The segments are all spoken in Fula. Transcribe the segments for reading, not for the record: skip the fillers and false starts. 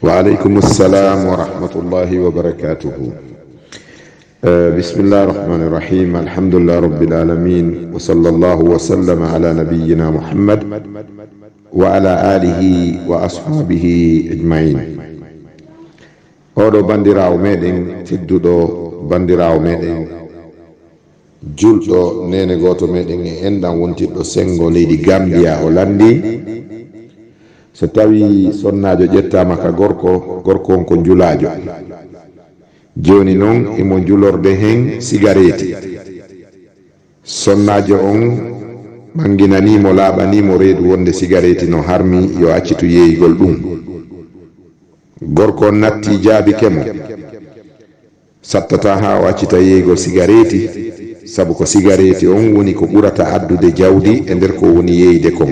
وعليكم السلام ورحمة الله وبركاته. بسم الله الرحمن الرحيم. الحمد لله رب العالمين، وصلى الله وسلم على نبينا محمد وعلى آله وأصحابه أجمعين. oɗo bandirawo meɗen tedduɗo, bandirawo meɗen julɗo, nene goto meɗen e enɗam wontiɗɗo sengo leydi Gambia o landi so tawi sonnajo ƴettama ka gorko on ko julajo. joni noon imo julorde hen cigarette. sonnajo on manginanimo, laaɓanimo reedu wonde cigarette no harmi yo accitu yeeygol ɗum. gorko on natti jaabi kemo, sattata ha o accita yeeygol cigarette, sabu ko cigarette on woni ko ɓurata addude jawdi e nder ko woni yeyde kon.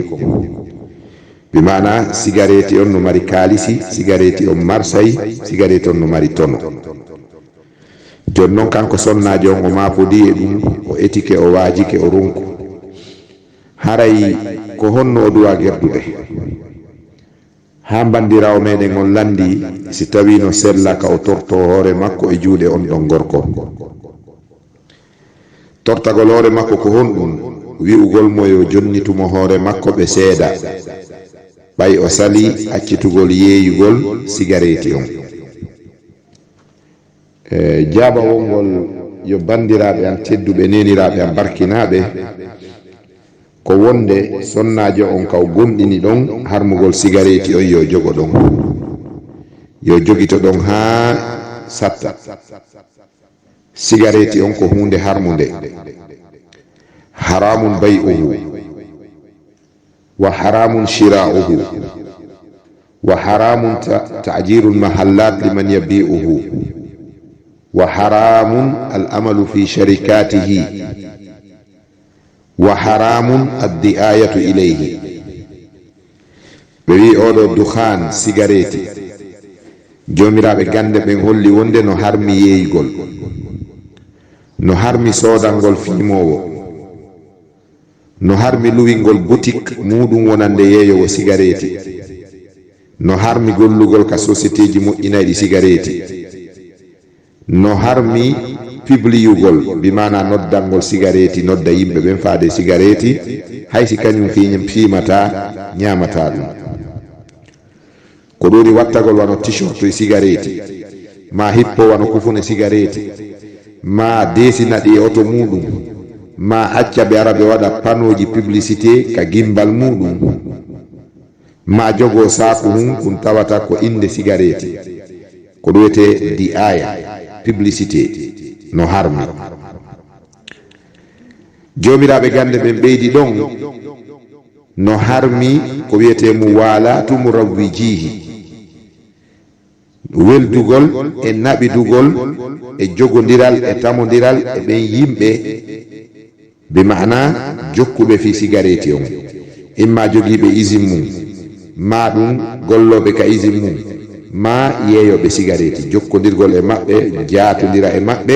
bimana cigarette on no mari kaalisi, cigarette on marsayi, cigarette on no mari tono. joni noon kanko sonnajo on o mapodi e ɗum, o etike, o waajike, o ronku. haray ko honno o duwa gerdude ha bandirawo meɗen on landi, si tawi no sella ka o torto hoore makko e juuɗe on ɗon gorko. tortagol hoore makko ko honɗum? wi'ugol mo yo jonnitumo hoore makko ɓe seeɗa, ɓay o sali accitugol yeeyugol cigarette on. jaaba wongol yo bandiraɓe an tedduɓe, neniraɓe an barkinaɓe, ko wonde sonnajo on kaw gomɗini ɗon harmugol cigarette on yo jogo ɗon, yo jogito ɗon ha satta. cigarette on ko hunde harmude, haramun bay'uhu wa haramun shira'uhu wa haramun ta'jirul mahallat liman yabi'uhu wa haramun al'amalu fi sharikatihi wa haramun ad-di'ayatu ilayhi. ɓe wi oɗo dukhan cigarette jomiraɓe gande ɓen holli wonde no harmi yeeygol, no harmi sodangol fimowo, no harmi luwingol boutique muɗum wonande yeeyowo cigarette, no harmi gollugol ka société ji moƴƴinayɗi cigarette, no harmi pibliyugol, bimana noddangol cigarette, nodda yimɓe ɓen faade cigarette, haysi kañum fimata ñamata ɗum. ko ɗuri wattagol wano t-shirt e cigarette, ma hippo wano kufune cigarette, ma desinaɗi e oto muɗum, ma acca ɓe ara ɓe waɗa panoji publicité ka gimbal muɗum, ma jogo saku kun tawata ko inde cigarette, ko ɗoyete di'aya, publicité, no harmi. jomiraɓe gande ɓen ɓeydi ɗon no harmi ko wiyete mu walatu murawwijihi, weldugol e naɓidugol e jogodiral e tamodiral e ɓen yimɓe, be maana jokkuɓe fi cigarette on, imma jogiiɓe usine mum, ma ɗum golloɓe ka usine mum, ma yeeyoɓe cigarette. jokkodirgol e maɓɓe, jaatodira e maɓɓe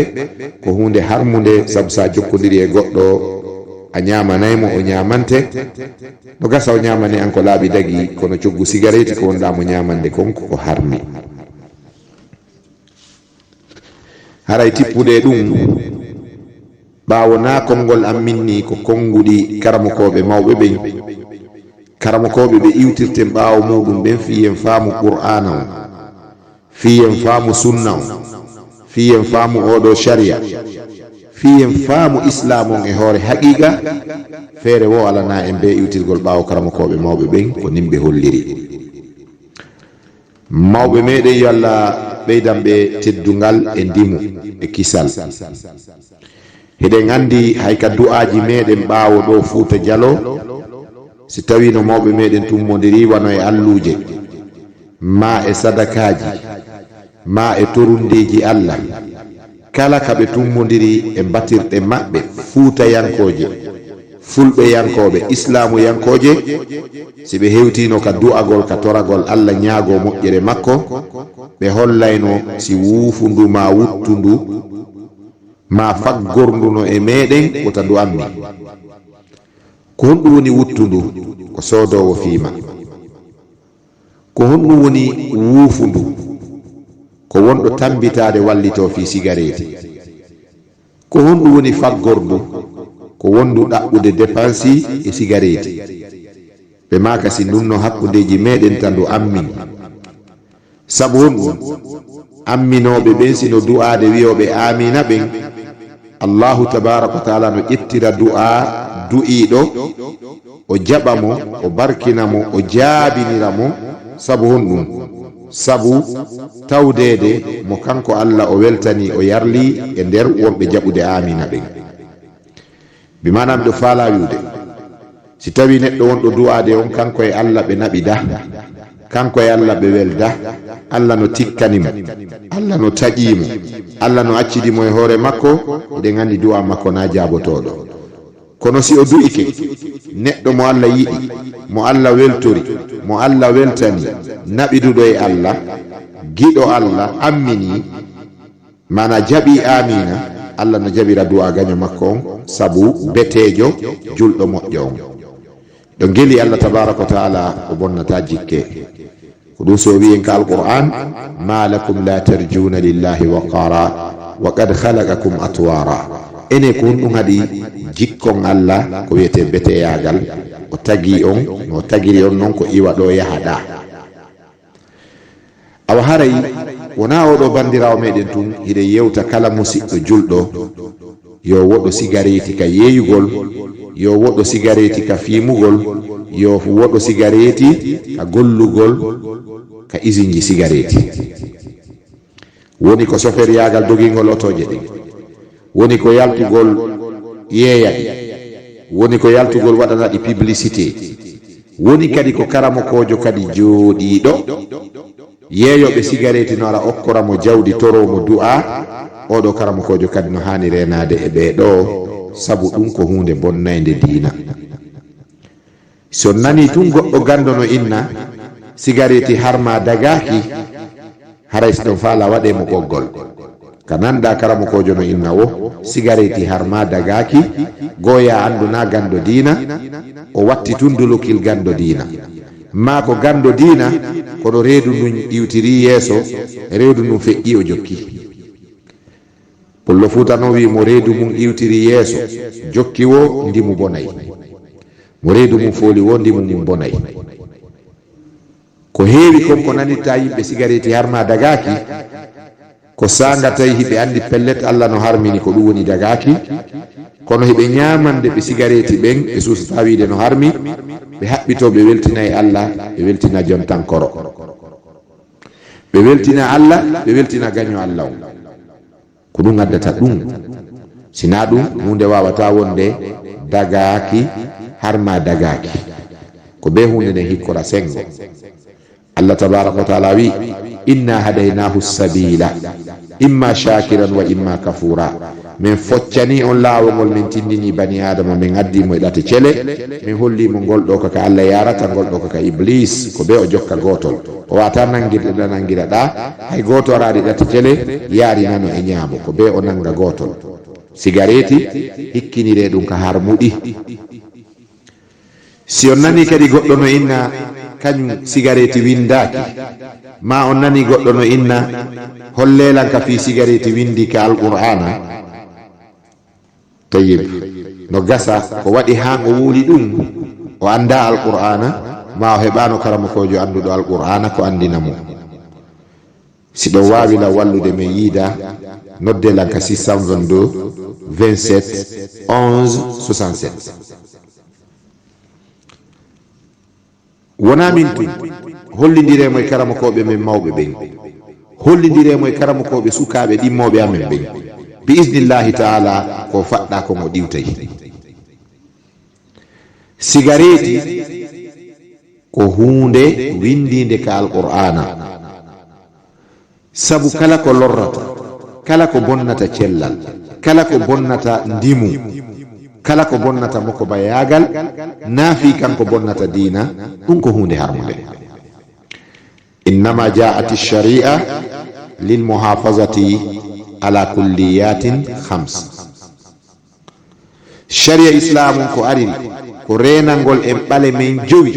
ko hunde harmude, sabu sa jokkodiri e goɗɗo a ñamanaymo, o ñamante, no gasa o ñamane an ko laaɓi dagi, kono coggu cigarette ko wonɗamo ñamande konko ko harmi. haray tippude ɗum ɓaawo na konngol am minni ko konnguɗi karamokoɓe mawɓe ɓen, karamokoɓe ɓe iwtirten ɓaawo muɗum ɓen fiyen faamu qur'ana o, fiyen faamu sunna o, fiyen faamu oɗo sharia, fiyen faamu islam on e hoore haqiqa. feere wo alana en be iwtirgol ɓaawo karamokoɓe mawɓe ɓen ko nimɓe holliri. mawɓe meɗen yo Allah ɓeydanɓe teddungal e ndimu e kisal. heɗen andi hay ka du'aji meɗen ɓaawo ɗo Fuuta Jalo, si tawi no mawɓe meɗen tummodiri wano e alluje, ma e sadakaji, ma e torundeji Allah, kala kaɓe tummodiri e batirɗe maɓɓe, fuutayankoje, fulɓe yankoɓe, islamu yankoje, si ɓe hewtino ka du'agol ka toragol Allah ñaago moƴƴere makko, ɓe hollayno si wuufundu ma wuttundu ma faggornduno e meɗen wota ndu ammi. ko honɗum woni wuttundu? ko soodowo fiima, ko honɗum woni wuufundu ko wonɗo tambitade wallito fi sigareti ko honɗum woni faggordu ko wondu ɗaɓɓude dépensi e sigareti ɓe makasi ndunno hakkudeji meɗen tan ndu ammin sabu honɗum amminoɓe ɓen sino du'ade wiyoɓe amina ɓen allahu tabaraka wa taala no ƴettira du'a du'iɗo o jaɓa mo o barkina mo o jaabinira mo sabu honɗum sabu tawdede mo kanko Allah o weltani o yarli e nder wonɓe jaɓude amina ɓen bi manam ɗo faala wiwde si tawi neɗɗo wonɗo du'ade on kanko e Allah ɓe naɓida kanko e Allah ɓe welda Allah no tikkanimo Allah no taƴimo Allah no accidimo e hoore makko eɗen andi du'a makko na jabotoɗo kono si o du'ike neɗɗo mo Allah yiɗi mo Allah weltori mo Allah weltani naɓiduɗo e Allah giɗo Allah ammini mana jaɓi amina Allah no jaɓira du'a gaño makko on sabu betejo julɗo moƴƴo on ɗo geli Allah tabaraka wa taala o bonnata jikke ko ɗum so wiyen ka alquran ma lakum la tarjuna lillahi waqara wa qad khalaqakum atwara ene ko ɗum haɗi jikkon Allah ko wiyete beteyagal o tagi on no tagiri on noon ko iwa ɗo yahaɗa awa haray wona oɗo bandirawo meɗen tun hiɗe yewta kala musidɗo julɗo yo woɗo sigareti ka yeeyugol yo woɗo sigareti ka fiimugol yo woɗo sigareti ka gollugol ka isinji sigareti woni ko soferiyagal dogingol otoje ɗin woni ko yaltugol yeeyaɗi woni ko yaltugol waɗanaɗi publicité woni kadi ko karamokojo kadi jooɗiɗo yeeyoɓe sigareti no ara okkoramo jawdi toromo du'a oɗo karamokojo kadi no hani renade e ɓeɗo sabu ɗum ko hunde bonnayde diina so nani tun goɗɗo gandono inna sigareti harma dagaki haray so ɗon faala waɗemo ɓoggol ka nanda karamokojo no inna o sigareti harma dagaki goya anduna gando diina o watti tun dulukil gando diina ma ko gando diina kono reedu ndun iwtiri yeeso reedu ndun feƴƴi o jokki pullo futano wi mo reedu mum iwtiri yeeso jokki wo ndimu bonay mo reedu mum fooli wo ndimu mum bonay ko heewi kon ko nanitta yimɓe sigareti harma dagaki ko sanga tawi hiɓe andi pellet Allah no harmini ko ɗum woni dagaki kono hiɓe ñamande ɓe sigareti ɓen ɓe susata wiide no harmi ɓe haɓɓito ɓe weltina e Allah ɓe weltina jontankoro ɓe weltina Allah ɓe weltina gaño Allah o ko ɗum addata ɗum sina ɗum hunde wawata wonde dagaki harma dagaki ko be hunde nde hikkora sengo Allah tabaraka wa taala wi inna hadaynahu sabila imma shakiran wa imma kafura min foccani on laawol min tindini bani adama min addimo e ɗate cele min hollimo ngol ɗo kaka Allah yarata ngol ɗo kaka iblis ko be o jokka gotol o wata nangirɗa nangira ɗa hay goto araɗi ɗate cele yaari nano e ñaamo ko be o nanga gotol sigareti hikkinire ɗum ka harmuɗi si on nani kadi goɗɗo no inna kañum sigareti windaki ma on nani goɗɗo no inna hollelanka fi sigareti windi ka alqur'ana tayyib no gasa ko waɗi ha o wuuli ɗum o anda alqur'ana ma o heɓano karamokojo anduɗo alqur'ana ko andina mo si ɗo wawila wallude men yiida noddelanka 622 27 11 67 wona min tun hollidiremo e karamokoɓe men mawɓe ɓen hollidiremo e karamokoɓe sukaɓe ɗimmoɓe amen ɓen bi isnillahi taala ko faɗɗa ko mo ɗiwtay sigareti ko hunde windinde ka alqur'ana sabu kala ko lorrata kala ko bonnata cellal kala ko bonnata ndimu kala ko bonnata moko bayagal naafi kanko bonnata diina ɗum ko hunde harmude innama jaat ash-shari'a lil muhafazati ala kulliyatin khams sharia islam ko ari ko renangol en ɓale men jowi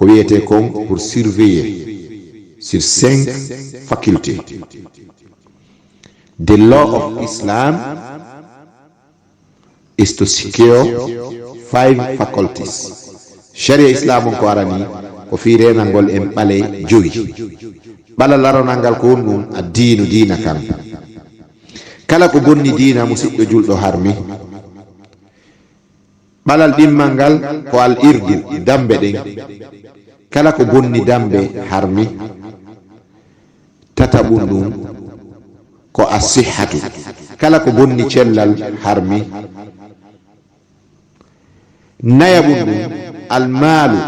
ko wiyete kon pour surveiller sur 5 facultés. The law of Islam is to secure 5 faculties. Sharia Islam ko arani ko firenangol en ɓale joyi. ɓala laronangal ko ɗum a diinu diina kam. kala ko bonni diina musidɗo julɗo harmi. ɓalal ɗimmal ngal ko al irdi dambe ɗen. kala ko bonni dambe harmi. tataɓum ɗum ko asihatu. kala ko bonni cellal harmi. nayaɓum ɗum almalu.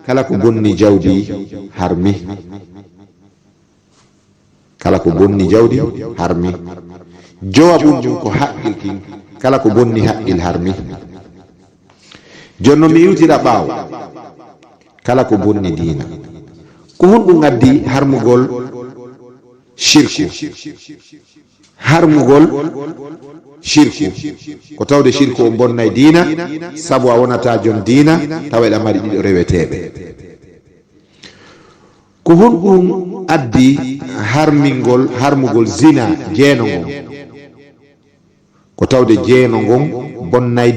kala ko bonni jawdi harmi. kala ko bonni jawdi harmi. jowaɓum ɗum ko haqqil kin. kala ko bonni haqqil harmi. jonno mi iwtira ɓaawo kala ko bonni diina ko honɗum addi harmugol shirku. harmugol shirku ko tawde shirku o bonnay diina sabu a wonata jon diina tawa eɗa mari ɗiɗo reweteɓe. ko honɗum addi harmugol zina jeeno ngon ko tawde jeeno ngon bonnay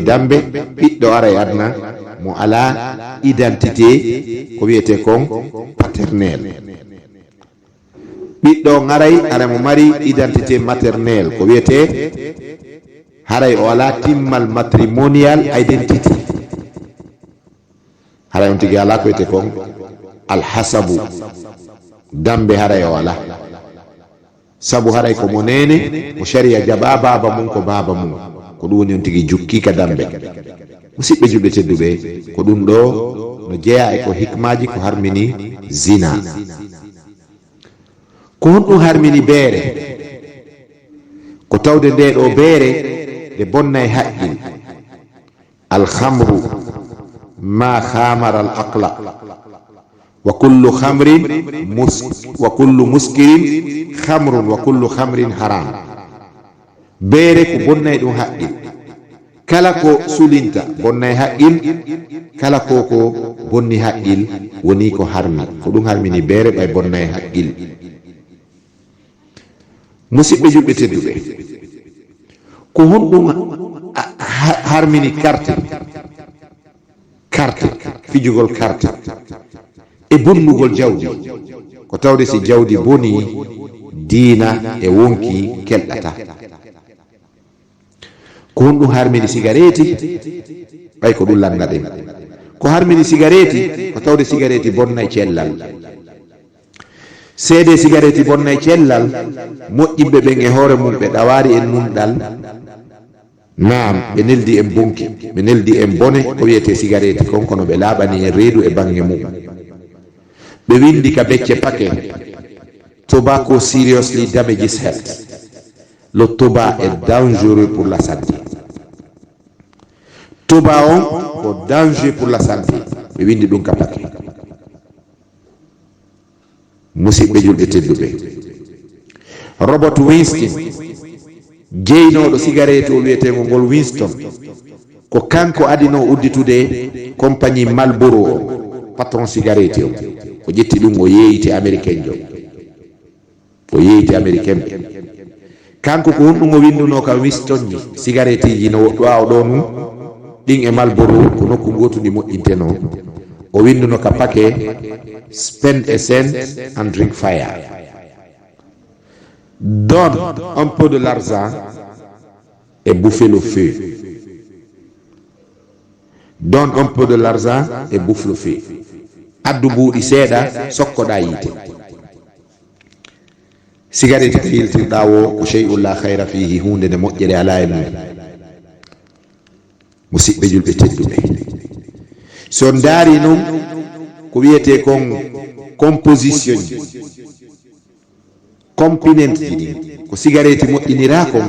dambe ɓiɗɗo ara e adna mo ala identité ko wiyete kon paternel. ɓiɗɗo ngaray ara mo mari identité maternel ko wiyete haray o ala timmal matrimonial identity. haray on tigi ala ko wiyete kon alhasabu dambe haray o ala sabu haray ko mo nene mo sharia jaba baba mum ko baba mum ko ɗum woni on tigi jukkika dambe. musidɓe julɓe tedduɓe ko ɗum ɗo no jeeya e ko hikmaji ko harmini zina. ko honɗum harmini beere ko tawde nde ɗo beere nde bonnay haqqil. alhamru ma khamara al aqla wa kullu khamrin wa kullu muskirin khamrun wa kullu khamrin haram. beere ko bonnay ɗum haqqil. kala ko sulinta bonnay haqqil. kala ko bonni haqqil woni ko harmi. ko ɗum harmini beere ɓay bonnay haqqil. musidɓe julɓe tedduɓe ko honɗum harmini carte fijugol carte e bonnugol jawdi ko tawde si jawdi boni diina e wonki kelɗata. ko honɗum harmini cigareti ɓay ko ɗum lannaɗen. ko harmini cigareti ko tawde cigareti bonnay cellal. seede cigareti bonnay cellal moƴƴiɓe ɓen e hoore mum ɓe ɗawari en nunɗal. naam ɓe neldi en bonki ɓe neldi en bone ko wiyete cigareti kon kono ɓe laaɓani en reedu e bange mum. ɓe windi ka becce paquet tobacco seriously damages health. le tabac est dangereux pour la santé. tabac on ko danger pour la santé ɓe windi ɗum ka paquet. musidɓe julɓe tedduɓe Robert Winston jeynoɗo cigarette o wiyetego ngol Winston ko kanko adino udditude compagnie Marlboro o patron cigarette o o ƴetti ɗum o yeeyite américain jo o yeeyite américain ɓe kanko ko honɗum o winduno ka Winston ji cigarette ji no waw ɗo num ɗin e Marlboro ko nokku gotu ndi moƴƴinteno o winduno ka paquet spend essence and drink fire. Donne un peu de l'argent et bouffez le feu. Donne un peu de l'argent et bouffe le feu. addu buuɗi seeɗa sokkoɗa yiite. cigarette ko yiltirɗa wo ko shay'un la khayra fihi, hunde nde moƴƴere ala e mum. musidɓe julɓe tedduɓe, so ndaari noon ko wiyete kon composition ji, component ji ɗin ko cigarette moƴƴinira kon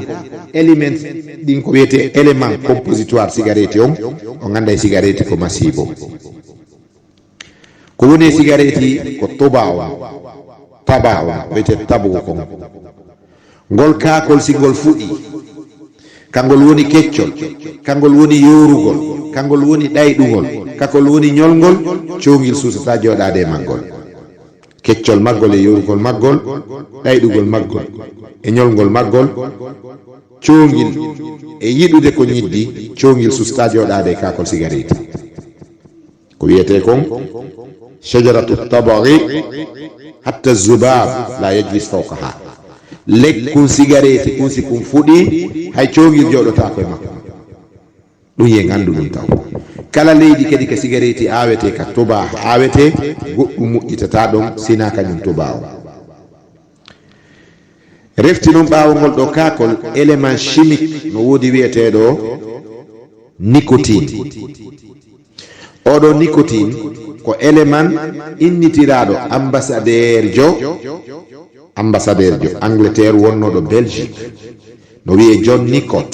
element ɗin ko wiyete élément compositoire cigarette on o ganda e cigarette ko masibo. ko woni e cigarette ko toba on, taba on wiyete tabugo kon. ngol kaakol si ngol fuɗi kangol woni keccol, kangol woni yorugol, kangol woni ɗayɗugol, kakol woni ñolgol. Cowgil susata joɗade e maggol. Keccol maggol e yorugol maggol, ɗayɗugol maggol e ñolgol maggol. Cowgil e yiɗude ko ñiddi, cowgil susata joɗade e kakol cigarette. ko wiyete kon shajaratu tabaghi hatta zubab la yajlis fawqaha. Lekkun cigarette kun si kun fuɗi hay cowgil joɗota koye makko. ɗum yen andu ɗum taw. Kala leydi kadi ka cigarette awete ka tuba awete, goɗɗum moƴƴitata ɗon sina kañum tuba o. refti noon ɓawo ngol ɗo kakol élément chimique no wodi wiyeteɗo nicotine. oɗo nicotine ko élément innitiraɗo ambassadeur jo Angleterre wonnoɗo Belgique no wiye John Nicot.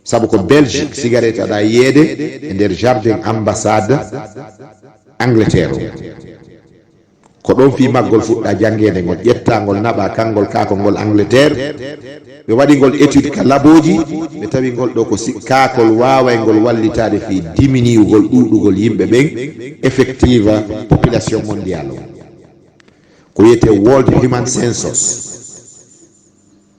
Sabu ko Belgique cigarette aɗa yeede e nder jardin ambassade Angleterre o. ko ɗon fi maggol fuɗɗa jangede ngol ƴettangol naɓa kangol kakol ngol Angleterre. ɓe waɗi ngol étude ka laboji, ɓe tawi ngol ɗo ko kakol wawa ngol wallitade fi diminuugol ɗuɗugol yimɓe ɓen effective population mondial o, ko wiyete World Human Census.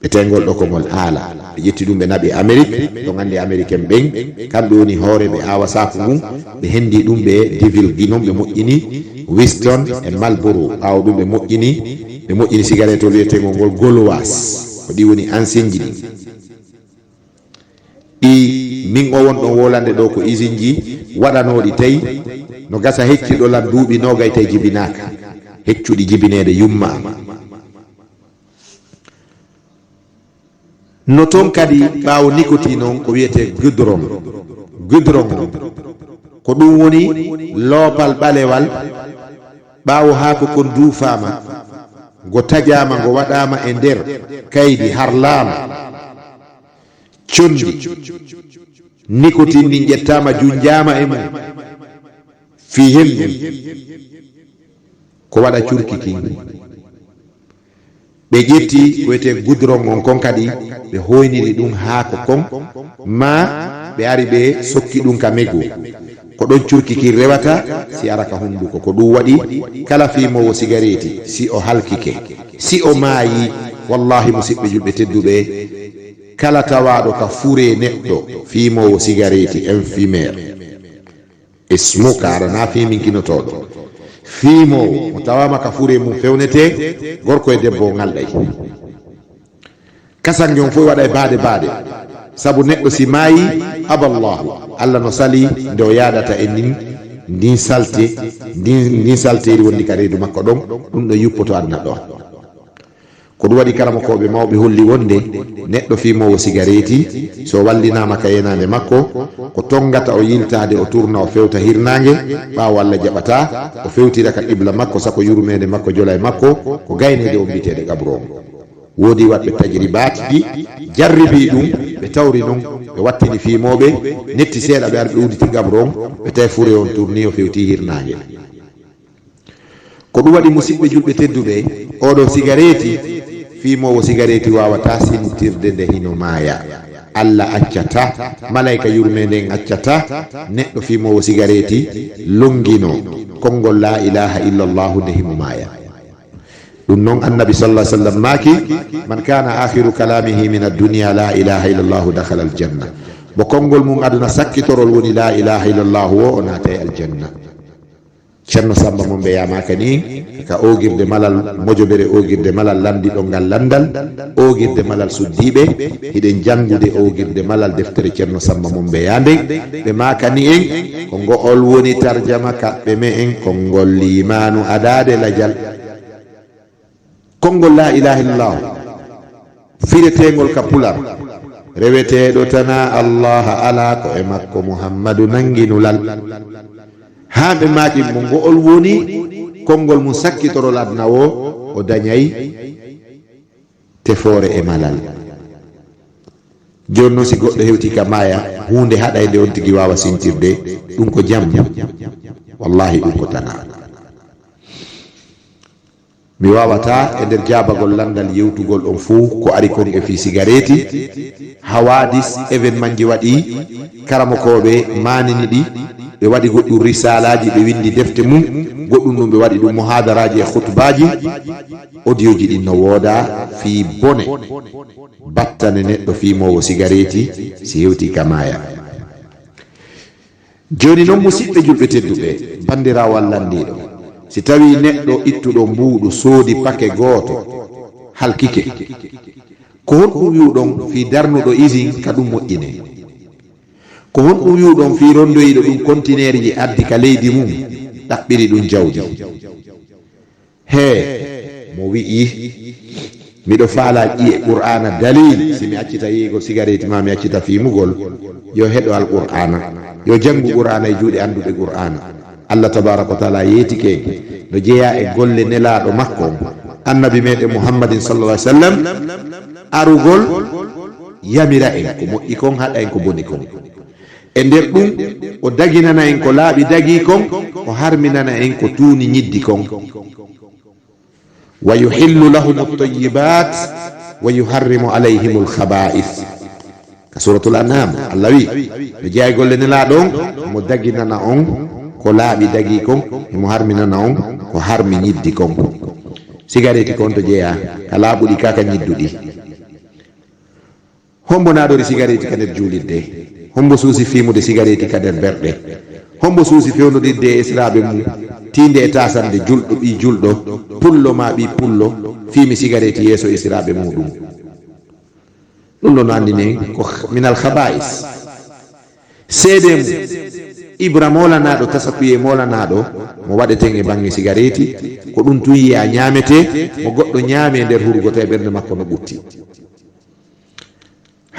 ɓe tengol ɗo ko ngol haala. ɓe ƴetti ɗum ɓe naɓi Amérique, ɗo gandi américain ɓen kamɓe woni hoore ɓe awa saku mum. ɓe hendi ɗum ɓe divulgue noon, ɓe moƴƴini Winston e Marlboro. ɓawo ɗum ɓe moƴƴini cigarette o wiyetegol ngol Gauloise, ko ɗi woni ancien ji ɗi. ɗi min o won ɗon wolande ɗo ko usine ji waɗanoɗi tawi no gasa hecciɗo lan duuɓi nogay tawi jibinaka, heccuɗi jibinede yummama. no toon kadi ɓawo nicotine on ko wiyete goudron ko ɗum woni loopal ɓalewal ɓawo haako kon duufama ngo tajama ngo waɗama e nder kaydi harlama condi. nicotine ɗin ƴettama junjama e mum fi hemɗum ko waɗa curki kingi. ɓe ƴetti ko wiyete goudron on kon kadi ɓe hoyniri ɗum haako kon ma ɓe ari ɓe sokki ɗum ka mego. ko ɗon curkiki rewata si ara ka hunduko. ko ɗum waɗi kala fimowo cigarette si o halkike, si o maayi, wallahi musidɓe julɓe tedduɓe, kala tawaɗo ka fure neɗɗo fimowo cigarette infumeur e smoke ara na fiminkinotoɗo fimowo mo tawama ka fure mum fewnete, gorko e debbo o ngalɗay. kasange on fof waɗa e baade sabu neɗɗo si maayi aballahu, Allah no sali nde o yaɗata e ndin salteri wonni ka reedu makko ɗon, ɗum ɗo yuppoto adna ɗon. ko ɗum waɗi karama koɓe mawɓe holli wonde neɗɗo fimowo cigarette so wallinama ka yenade makko ko tongata o yiltade o tourna o fewta hirnangue ɓawo Allah jaɓata o fewtira ka qibla makko sako yurmede makko jola e makko ko gaynede o mbitede gabro on. woodi waɗɓe tajribat ɗi jarribi ɗum, ɓe tawri ɗum, ɓe wattini fimoɓe netti seeɗa ɓe arɓe uditi gabro on, ɓe tawi fure on tourni o fewti hirnangue. ko ɗum waɗi musidɓe julɓe tedduɓe, oɗo cigarette fimowo cigarette wawata sintirde nde hino maaya. Allah accata, malaika yurmede en accata neɗɗo fimowo cigarette longino konngol la ilaha illallah nde himo maaya. ɗum noon annabi sallallahu alaihi wasallam maaki man kana akhiru kalamihi min ad-dunya la ilaha illallah dakhala al-janna. bo konngol mum aduna sakkitorol woni la ilaha illallah o naatay aljanna. ceerno Samba mo mbeyamaka ni ka ogirde malal mojobere, ogirde malal landiɗo ngal landal, ogirde malal suddiɓe, hiɗen jangude ogirde malal deftere ceerno Samba mo mbeyande. ɓe makani en ko ngool woni tarjama kaɓɓe me en konngol limanu adade lajal. konngol la ilaha illallah firetegol ka pular reweteɗo tana Allah ala ko e makko Muhammadu nanginulal. hamɓe maaki mo ngool woni konngol mum sakkitorol adna o dañay tefoore e malal. joni noon si goɗɗo hewti ka maaya hunde haɗayde on tigui wawa sintirde ɗum ko jam, wallahi ɗum ko tana. mi wawata e nder jabagol landal yewtugol on fuu ko ari kon e fi cigarette hawadis événement ji waɗi karamokoɓe manini ɗi ɓe waɗi goɗɗum risalaji ɓe windi defte mum goɗɗum ɗum ɓe waɗi ɗum muhadaraji e khutbaji audio ji ɗin no wooda fi bone battane neɗɗo fimowo cigarette si yewti kamaya joni noon musidɓe julɓe tedduɓe bandirawo wallandiɗo si tawi neɗɗo ittuɗo mbuuɗu soodi pake gooto halkike ko honɗum wiwɗon fi darnuɗo usine ka ɗum moƴƴine ko honɗum wiwɗon fi rondoyiɗo ɗum contenaire ji addi ka leydi mum ɗaɓɓiri ɗum jawdi he mo wi'i miɗo faala ƴiye qur'ana dalil si mi accita yiigo cigarette ma mi accita fimugol yo heɗo al qur'ana yo janngu qur'ana e juuɗe anduɓe qur'ana Allah tabaraka wa taala yeetike no jeeya e golle nelaɗo makko annabi meɗen muhammadin sallallahu alaihi wasallam arugol yamira en ko moƴƴi kon haɗa en ko boni kon e nder ɗum o daginana en ko laaɓi dagi kon o harminana en ko tuuni ñiddi kon wa yuhillu lahum at-tayyibat wa yuharrimu alayhim al-khaba'ith ka suratul an'am Allah wi no jeeya e golle nelaɗon mo daginana on ko laaɓi dagi kon emo harminana on ko harmi ñiddi kon cigarette kon to jeeya ka laaɓuɗi kaka ñidduɗi hombo naɗori cigarette ka nder juulidde hombo suusi fimude cigarette ka nder berɗe hombo suusi fewnodirde e esiraɓe mum tinde e tasande julɗo ɓi julɗo pullo ma ɓi pullo fimi cigarette yeeso esiraɓe muɗum ɗum ɗo no andinen ko minal khaba'is seede mum ibra molanaɗo tasakuye molanaɗo mo waɗeten e bange cigarette ko ɗum tun yiya ñamete mo goɗɗo ñaame nder hurgoto e ɓernde makko no ɓutti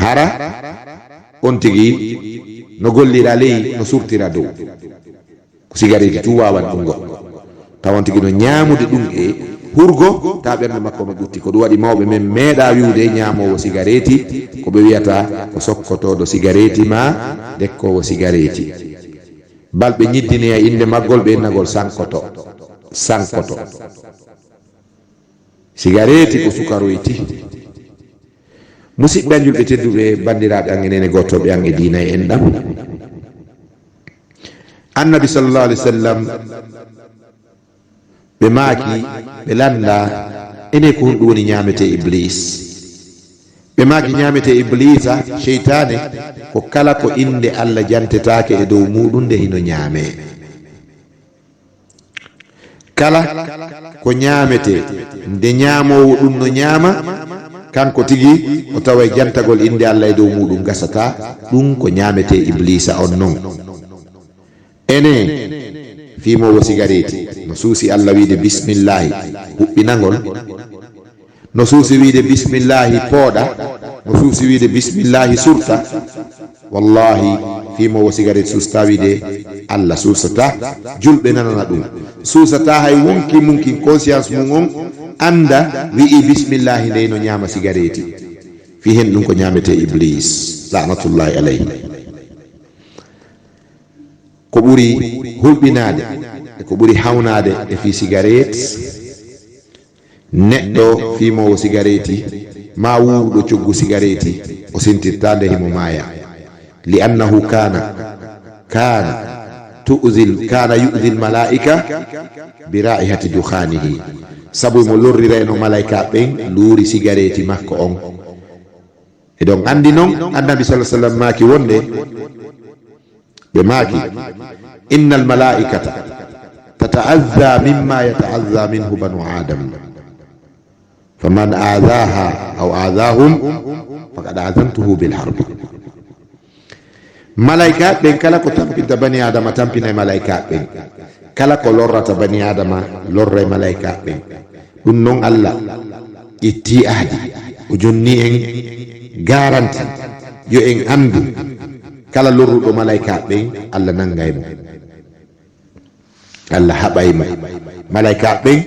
hara on tigui no gollira ley no surtira dow ko cigarette tu wawan ɗum goɗɗo tawon tigui no ñamude ɗum e hurgo ta ɓernde makko no ɓutti ko ɗum waɗi mawɓe men meeɗa wiwde ñamowo cigarette ko ɓe wiyata ko sokkotoɗo cigarette ma dekkowo cigarette balɓe ñiddini e inde maggol ɓe innagol sankoto cigarette ko sukaroyti musidɓe julɓe tedduɓe bandiraɓe an enene gottoɓe an e diina e enɗam annabi sallallahu alaihi wasallam ɓe maaki ɓe landa ene ko honɗum woni ñamete iblis ɓe maaki ñamete iblisa cheytane ko kala ko inde Allah jantetake e dow muɗum nde hino ñaame kala ko ñamete nde ñamowo ɗum no ñaama kanko tigi o tawa jantagol inde Allah e dow muɗum gasata ɗum ko ñamete iblisa on non ene fimowo cigarette no suusi Allah wiide bismillahi huɓɓinagol no suusi wiide bismillahi pooɗa no suusi wiide bismillahi surta wallahi fimowo cigarette susta wiide Allah susata julɓe nanana ɗum susata hay wonki munkin conscience mum on anda wi'i bismillahi nde no ñama cigarette fi hen ɗum ko ñamete iblis lanatullahi alayhi ko ɓuri hulɓinade e ko ɓuri hawnade e fi cigarette neɗɗo fimowo cigarette ma wuwɗo coggu cigarette o sintirtande himo maaya li annahu kana yu'dhi al malaika bi ra'ihati dukhanihi sabu mo lorrira eno malaika ɓen luuri cigarette makko on e ɗon andi noon annabi sallallahu alaihi wasallam maaki wonde ɓe maaki inna al malaikata tata'azza mimma yata'azza minhu banu adam faman aadaha aw aadahum faqad aazantuhu bil harb malaika ɓen kala ko tampinta bani adama tampina e malaika ɓen kala ko lorrata bani adama lorra e malaika ɓen ɗum noon Allah ƴetti aadi o jonni en garanti yo en andu kala lorruɗo malaika ɓen Allah nangaymo Allah haɓaymo malaika ɓen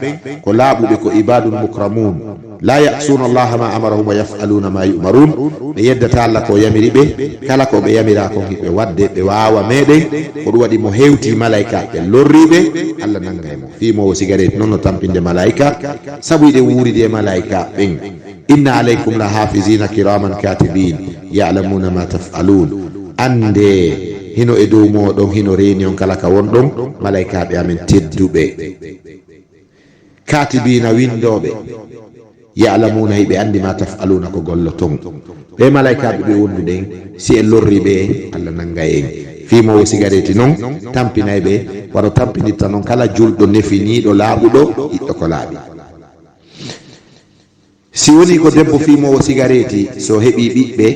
ko laaɓuɓe ko ibadul mukramun la ya'suna allaha ma amarahum wa yaf'aluna ma yu'marun ɓe yeddata Allah ko yamiri ɓe kala ko ɓe yamira ko hiɓe wadde ɓe wawa meɗen ko ɗum waɗi mo hewti malaika ɓe lorriɓe Allah nanga e mo fimowo cigarette noon no tampinde malaika sabu ɗe wuridi e malaika ɓen inna alaykum la hafizina kiraman katibin ya'lamuna ma taf'alun ande hino e dow moɗon hino reeni on kala ka wonɗon malaikaɓe amen tedduɓe katibina windoɓe ya'lamuna hiɓe andi ma taf'aluna ko golloton ɓe malaikaɓe ɓe wonduɗen si en lorri ɓe Allah nanga en fimowo cigarette noon tampinay ɓe waɗo tampinitta noon kala julɗo nefiniɗo laaɓuɗo yiɗɗo ko laaɓi si woni ko debbo fimowo cigarette so heɓi ɓiɓɓe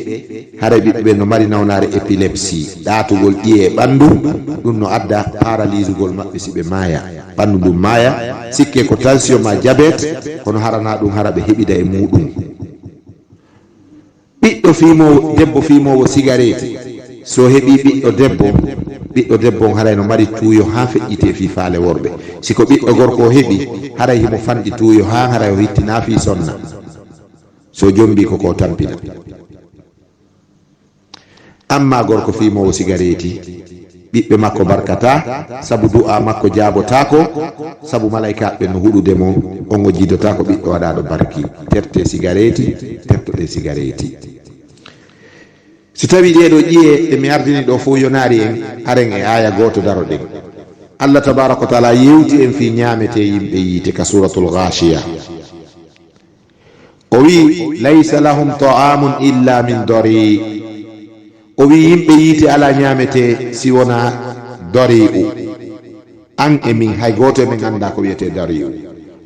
hara ɓiɓɓe no mari nawnare épilepsie ɗaatugol ƴiye ɓandu ɗum no adda paralysegol maɓɓe si ɓe maaya ɓandu ɗum maaya sikke ko tension ma diabete kono harana ɗum hara ɓe heɓida e muɗum ɓiɗɗo fimowo debbo fimowo cigarette so heɓi ɓiɗɗo debbo on haray no mari tuuyo ha feƴƴite fi faale worɓe siko ɓiɗɗo gorko heɓi haray himo fanɗi tuuyo ha haray o hittina fi sonna so jombi koko tampina amma gorko fimowo cigarette ɓiɓɓe makko barkata sabu du'a makko jabotako sabu malaikaɓe no huɗude mo on o jidota ko ɓiɗɗo waɗaɗo barki terte cigarette tertoɗe cigarette si tawi ɗeɗo ƴiye ɗe mi ardini ɗo fo yonari en aren e aya goto daroɗen Allah tabaraka wa taala yewti en fi ñamete yimɓe yiite ka suratul ghashiya o wi laysa lahum ta'amun illa min dari o wi yimɓe yiite ala ñamete si wona dari'u an e min hay goto men anda ko wiyete dari'u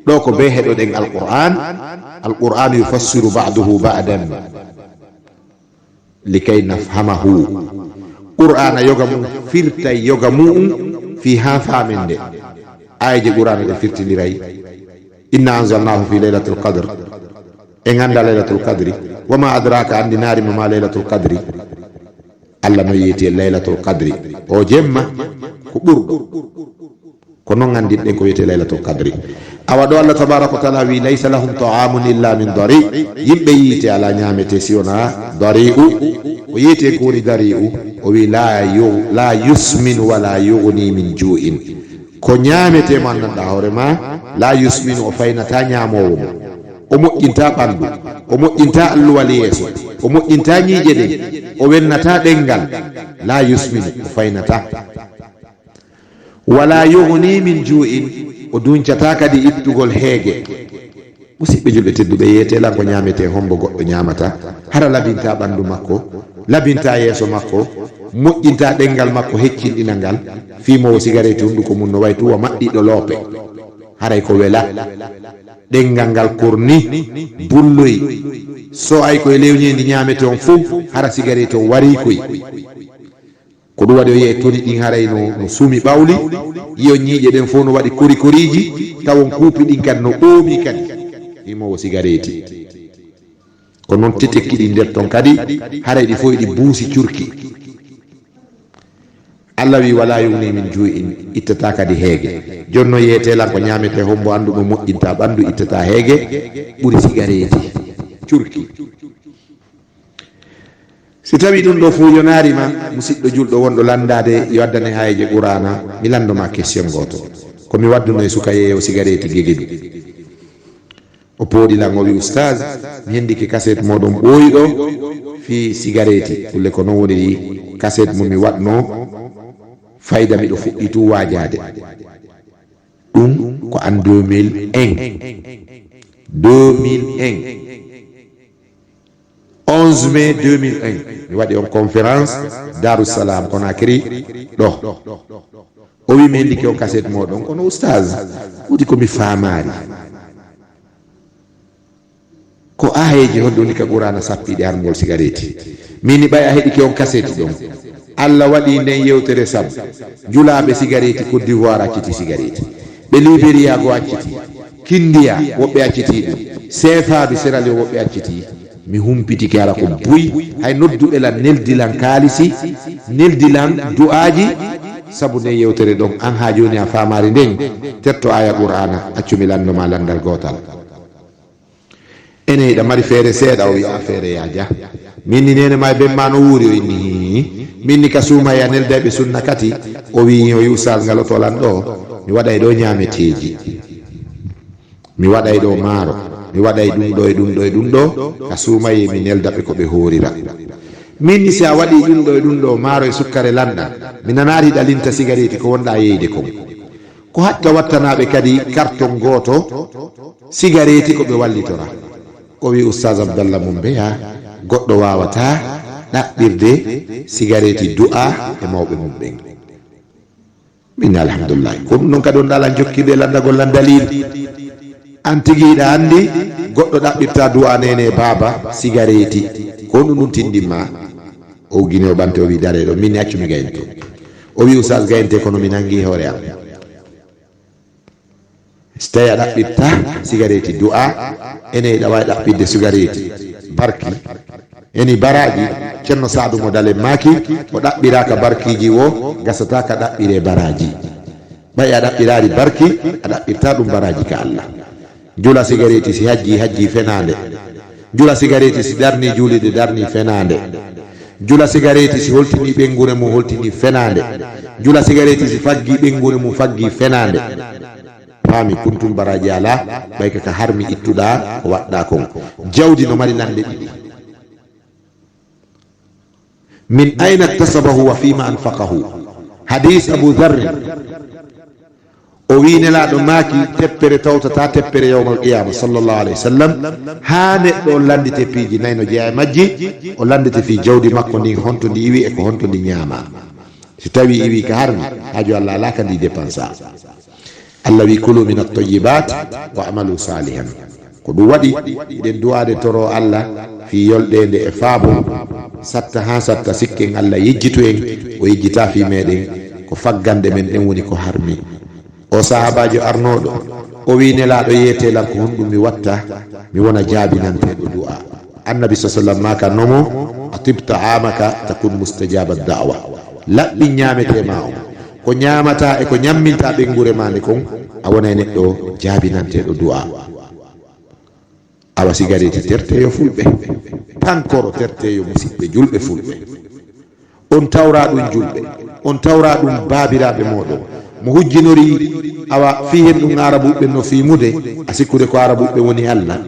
ɗo ko be heɗoɗen alquran yufassiru ba'duhu ba'dan likay nafhamahu qur'ana yoga mum firtay yoga mum fi ha faminde ayaji qur'ana ɗe firtiniray inna anzalnahu fi laylatul qadr en anda laylatul qadri wama adraka andi narima ma laylatul qadri Allah no yiyete laylatul qadri o jemma ko ɓurɗo ko noon andinɗen ko wiyete laylatul qadri awa ɗo Allah tabaraka wa taala wi laysa lahum ta'amun illa min dari yimɓe yiite ala ñamete si wona dari'u o yiyete ko woni dari'u o wi la yusminu wala yughni min ju'in ko ñamete mo anndanɗa hoore ma la yusminu o faynata ñamowo mo o moƴƴinta ɓandu o moƴƴinta alluwal yeeso o moƴƴinta ñiiƴe ɗen o wennata ɗengal la yusminu o faynata wala yughni min ju'in o duncata kadi ittugol heege musidɓe julɓe tedduɓe yeetelan ko ñamete hombo goɗɗo ñamata hara labinta ɓandu makko labinta yeeso makko moƴƴinta ɗengal makko heccinɗina ngal fimowo cigarette hunduko mum no way tuwa maɗɗiɗo loope haray ko wela ɗengal ngal korni bulloy so ay koye lewñendi ñamete on fof hara cigarette o wari koy ko ɗum waɗi o yiye toni ɗin haray no suumi ɓawli yiyo ñiiƴe ɗen fof no waɗi kori koriji tawon kuupi ɗin kadi no ɓoomi kadi imowo cigarette ko noon tetekkiɗi nder ton kadi haray ɗi fof ɗi buusi curki Allah wi wala yughni min ju'in ittata kadi heege jonno yeetelan ko ñamete hombo anduɗo moƴƴinta ɓandu ittata heege ɓuri cigarette curki si tawi ɗum ɗo fo yonarima musidɗo julɗo wonɗo landade yo addane hayeje qur'ana mi landoma question goto komi wadduno e suka yeeyo cigarette gegeɗu o pooɗilan o wi oustaz mi hendike cassette moɗon ɓooyiɗo fi cigarette kulle ko noon woni cassette mo mi waɗno fayda miɗo fuɗɗi tu wajade ɗum ko an 2001 11 mai 2001 mi waɗi on conférence Darussalam Conakry ɗo o wi mi hendike on cassette moɗon kono oustaz wuti komi famari ko ayeji hoddoni ka qur'ana sappiɗe harngol cigarette mini ɓay a heɗike on cassette ɗon Allah waɗi nden yewtere sabu julaɓe cigarette Côte d'Ivoire acciti cigarette ɓe Libéria go acciti Kindia woɓɓe acciti ɗum CFA Sierra Leone woɓɓe acciti mi humpitike ala ko buy hay nodduɗelan neldilan kaalisi neldilan du'aji sabu nden yewtere ɗon an ha joni a famari nden tetto aya qur'ana accumi landoma landal gotal ene da mari feere seeɗa o wi'a feere yaaja minni nene ma be ma no wuuri o inni minni ka suuma ya neldeɓe sunna kati o wi o yusal ngalotolan ɗo mi waɗay ɗo ñaameteeji mi waɗay ɗo maaro mi waɗay ɗum ɗo e ɗum ɗo e ɗum ɗo ka suumaye mi neldaɓe ko ɓe hoorira minni si a waɗi ɗum ɗo e ɗum ɗo maaro e sukkare lanɗam mi nanari ɗalinta cigarette ko wonɗa yeyde kon ko hatta wattanaɓe kadi carton goto cigarette ko ɓe wallitora o wi oustaz abdallah mum beya goɗɗo wawata ɗaɓɓirde cigarette du'a e mawɓe mum ɓen min alhamdulillah ko ɗum noon kadi on ɗala jokkirde landagol lan dalil an tiguiɗa andi goɗɗo ɗaɓɓirta du'a nene baba cigarette ko ɗum ɗum tindinma o guine o ɓante o wi dareɗo min accumi gayente o wi oustaz gayente kono mi nangi hoore am so tawi a ɗaɓɓirta cigarette du'a ene ɗa wawi ɗaɓɓirde cigarette barki eni baraji ceerno Sadou mo dalen maki o ɗaɓɓiraka barkiji wo gasata ka ɗaɓɓire baraji ɓay a ɗaɓɓirari barki a ɗaɓɓirta ɗum baraji ka Allah jula cigarette si hajji fenade jula cigarette si darni julide darni fenade jula cigarette si holtini ɓengure mum holtini fenade jula cigarette si faggi ɓengure mum faggi fenade fami kuntum baraji ala ɓay kaka harmi ittuɗa ko waɗɗa kon jawdi no mari nande ɗiɗi min ayna iktasabahu wa fima anfaqahu hadis Abu Dharr o wi nelaɗo maaki teppere tawtata teppere yawmal qiyama sallllahu alayhi wa sallam ha neɗɗo o landite piiji nayyi no jeeya e majji o landite fi jawdi makko ndin honto ndi iwi e ko honto ndi ñaama si tawi iwi ka harmi haaju Allah ala ka ndi dépensa Allah wi kulu min at-tayyibat wa amalu salihan ko ɗum waɗi ɗen duwade toro Allah fi yolɗede e faabo satta ha satta sikken Allah yejjitu en o yejjita fi meɗen ko faggande men ɗen woni ko harmi o sahabajo arnoɗo o wi nelaɗo yetelan ko honɗum mi watta mi wona jaabinanteɗo du'a annabi sa sallam maka nomo atibta amaka takun mustajaba da'wa laɓɓi ñametema o ko ñamata e ko ñamminta ɓengure mande kon a wonay neɗɗo jaabinanteɗo du'a awa cigarette terteyo fulɓe pankoro terteyo musidɓe julɓe fulɓe on tawra ɗum julɓe on tawra ɗum baabiraɓe moɗon mo hujjinori awa fi hen ɗum arabuɓe no fimude a sikkude ko arabuɓe woni Allah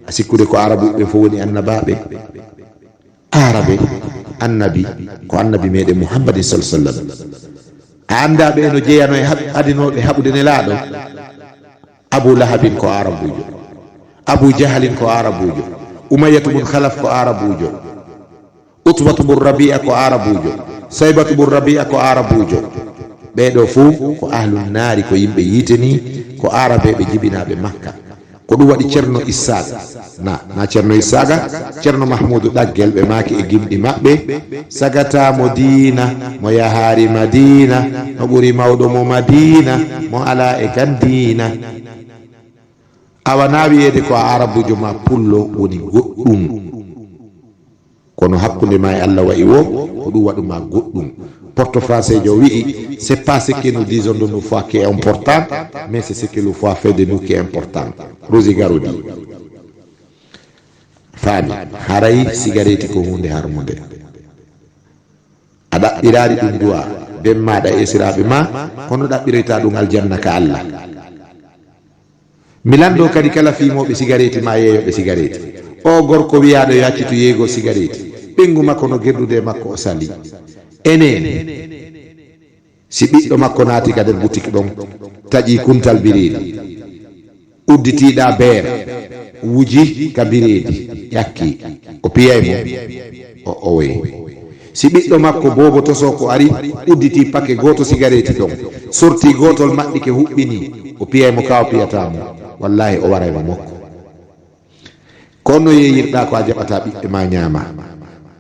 a sikkude ko arabuɓe fo woni annabaɓe arabe annabi ko annabi meɗen muhammadin sallallahu alaihi wasallam a andaɓe eno jeeyano e adinoɓe haɓude nelaɗo Abu Lahabin ko arabujo Abu Jahalin ko arabujo Umayyatu bun Khalaf ko arabujo Utbatu bun Rabi'a ko arabujo Saybatu bun Rabi'a ko arabujo ɓeɗo fuu ko ahlun naari ko yimɓe yiteni ko arabeɓe jibinaɓe Makka ko ɗum waɗi ceerno Issaga na ceerno Issaga ceerno Mahmoudou ɗaggel ɓe maaki e gimɗi maɓɓe sagata mo diina mo yahari Madina mo ɓuri mawɗo mo Madina mo ala e kan diina awa na wiyede ko arabujo ma pullo woni goɗɗum kono hakkude ma e Allah wayi wo ko ɗum waɗuma goɗɗum porte français jo wi'i c'est pas ce que nous disons de nous foi qui est important mais c'est ce que le foi fait de nous qui est important Rosi Garodi faami haray cigarette ko hunde harmude a ɗaɓɓirari ɗum duwa ben maɗa e siraɓe ma kono ɗaɓɓirita ɗum aljanna ka Allah mi lando kadi kala fimoɓe cigarette ma yeeyoɓe cigarette o gorko wiyaɗo yo accitu yeego cigarette ɓengu makko no gerdude makko o sali enen si ɓiɗɗo makko naati ka nder boutique ɗon taƴi kuntal biredi udditiɗa beere wuji ka biredi ƴakki o piyaymo o woyi si ɓiɗɗo makko bobo toso ko ari udditi paquet goto cigarette ɗon sorti gotol maɗɗike huɓɓini o piyaymo ka o piyatamo wallahi o warayma makko ko honno yeyirɗa ko a jaɓata ɓiɓɓe ma ñaama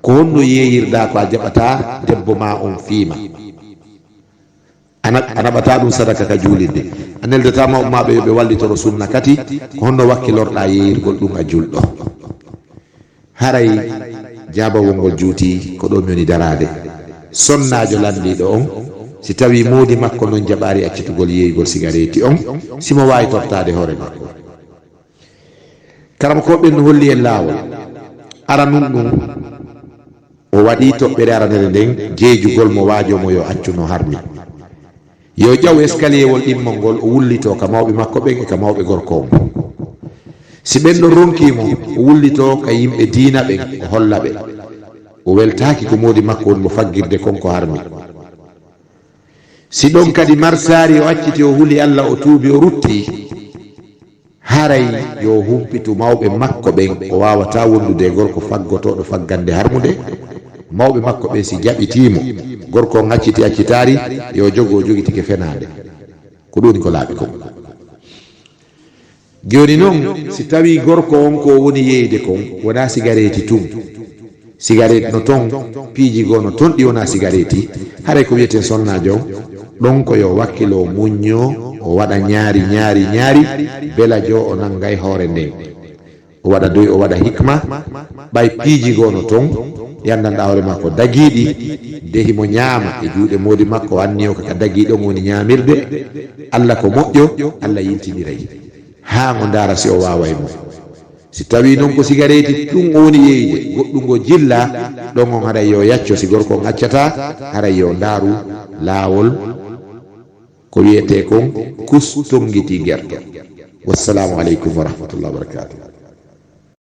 ko honno yeyirɗa ko a jaɓata debbo ma on fiima a naɓata ɗum sadaka ka juulirde a neldetama ummaɓe yoɓe wallitoro sunna kati ko honno wakkilorɗa yeyirgol ɗum a julɗo haray jabawol ngol juuti ko ɗo mi woni darade sonnajo landiɗo on si tawi moodi makko noon jaɓari accitugol yeygol cigarette on simo wawi tortade hoore makko karam ko ɓen holli en laawol ara nun ɗum o waɗi toɓɓere aranere nden jeejugol mo waajomo yo accuno harmi yo ƴaw escalier wol ɗimmol ngol o wullito ka mawɓe makko ɓen e ka mawɓe gorko on si ɓen ɗon ronkimo o wullito ka yimɓe diina ɓen o holla ɓe o weltaki ko modi makko woni mo faggirde konko harmi si ɗon kadi marsari o acciti o huuli Allah o tuubi o rutti haray yo humpitu mawɓe makko ɓen o wawata wondude e gorko faggotoɗo faggande harmude mawɓe makko ɓe si jaɓitimo gorko on acciti accitari yo jogo jogitike fenade ko ɗoni ko laaɓi kon joni noon si tawi gorko on ko woni yeyde kon wona cigarette tun cigarette no ton piiji goo no ton ɗi wona cigarette haray ko wiyeten sonnajo ɗon ko yo wakkilo muñño o waɗa ñaari bela jo o nangay hoore nden o waɗa doy o waɗa hikma ɓay piiji goo no ton yandanɗa hoore makko dagiiɗi dehimo ñaama e juuɗe modi makko o anni o kaka dagiiɗon woni ñaamirde Allah ko moƴƴo Allah yiltiniray haa ngo ndaara si o waawaymo si tawi noon ko cigarette ɗum o woni yeyde goɗɗum ngo jilla ɗon on haray yo yacco si gorko on accata haray yo ndaaru laawol ko wiyete kon kustongiti gerto wassalamu aleykum wa rahmatullah wa barakatuh